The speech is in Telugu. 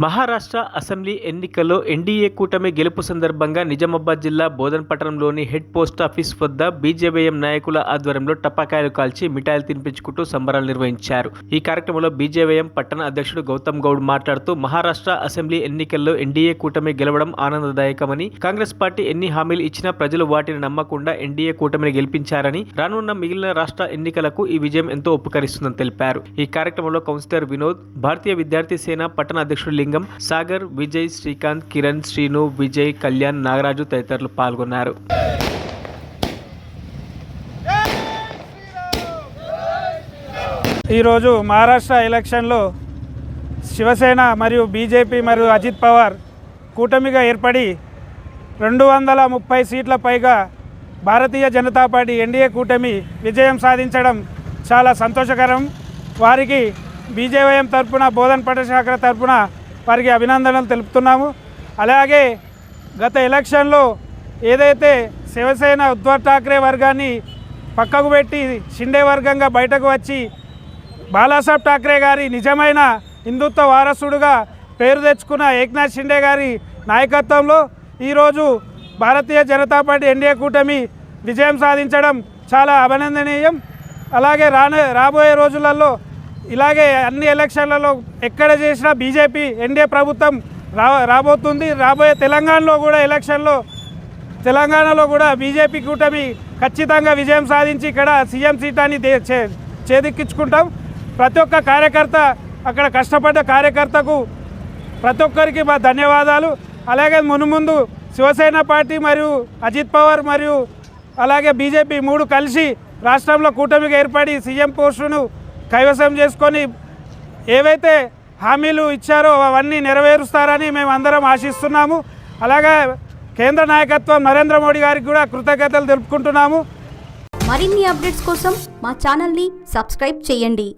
మహారాష్ట్ర అసెంబ్లీ ఎన్నికల్లో ఎన్డీఏ కూటమి గెలుపు సందర్భంగా నిజామాబాద్ జిల్లా బోధన్ పట్టణంలోని హెడ్ పోస్ట్ ఆఫీస్ వద్ద బీజేవైఎం నాయకుల ఆధ్వర్యంలో టపాకాయలు కాల్చి మిఠాయిలు తినిపించుకుంటూ సంబరాలు నిర్వహించారు. ఈ కార్యక్రమంలో బీజేవైఎం పట్టణ అధ్యక్షుడు గౌతమ్ గౌడ్ మాట్లాడుతూ మహారాష్ట్ర అసెంబ్లీ ఎన్నికల్లో ఎన్డీఏ కూటమి గెలవడం ఆనందదాయకమని, కాంగ్రెస్ పార్టీ ఎన్ని హామీలు ఇచ్చినా ప్రజలు వాటిని నమ్మకుండా ఎన్డీఏ కూటమిని గెలిపించారని, రానున్న మిగిలిన రాష్ట్ర ఎన్నికలకు ఈ విజయం ఎంతో ఉపకరిస్తుందని తెలిపారు. ఈ కార్యక్రమంలో కౌన్సిలర్ వినోద్, భారతీయ విద్యార్థి సేన పట్టణ అధ్యక్షుడు లింగం, సాగర్, విజయ్, శ్రీకాంత్, కిరణ్, శ్రీను, విజయ్, కళ్యాణ్, నాగరాజు తదితరులు పాల్గొన్నారు. ఈరోజు మహారాష్ట్ర ఎలక్షన్లో శివసేన మరియు బీజేపీ మరియు అజిత్ పవార్ కూటమిగా ఏర్పడి 230 సీట్ల పైగా భారతీయ జనతా పార్టీ ఎన్డీఏ కూటమి విజయం సాధించడం చాలా సంతోషకరం. వారికి బీజేవైఎం తరఫున, బోధన్ పట్టణ శాఖ తరఫున వారికి అభినందనలు తెలుపుతున్నాము. అలాగే గత ఎలక్షన్లో ఏదైతే శివసేన ఉద్ధవ్ ఠాక్రే వర్గాన్ని పక్కకు పెట్టి షిండే వర్గంగా బయటకు వచ్చి బాలాసాహెబ్ ఠాక్రే గారి నిజమైన హిందుత్వ వారసుడుగా పేరు తెచ్చుకున్న ఏక్నాథ్ షిండే గారి నాయకత్వంలో ఈరోజు భారతీయ జనతా పార్టీ ఎన్డీఏ కూటమి విజయం సాధించడం చాలా అభినందనీయం. అలాగే రాబోయే రోజులలో ఇలాగే అన్ని ఎలక్షన్లలో ఎక్కడ చేసినా బీజేపీ ఎన్డీఏ ప్రభుత్వం రాబోతుంది. రాబోయే తెలంగాణలో కూడా తెలంగాణలో కూడా బీజేపీ కూటమి ఖచ్చితంగా విజయం సాధించి ఇక్కడ సీఎం సీటాన్ని చేదిక్కించుకుంటాం. ప్రతి ఒక్క కార్యకర్త, అక్కడ కష్టపడ్డ కార్యకర్తకు ప్రతి ఒక్కరికి మా ధన్యవాదాలు. అలాగే మునుముందు శివసేన పార్టీ మరియు అజిత్ పవార్ మరియు అలాగే బీజేపీ మూడు కలిసి రాష్ట్రంలో కూటమిగా ఏర్పడి సీఎం పోస్టును కైవసం చేసుకొని ఏవైతే హామీలు ఇచ్చారో అవన్నీ నెరవేరుస్తారని మేము అందరం ఆశిస్తున్నాము. అలాగే కేంద్ర నాయకత్వం నరేంద్ర మోడీ గారికి కూడా కృతజ్ఞతలు తెలుపుకుంటున్నాము. మరిన్ని అప్డేట్స్ కోసం మా ఛానల్ని సబ్స్క్రైబ్ చేయండి.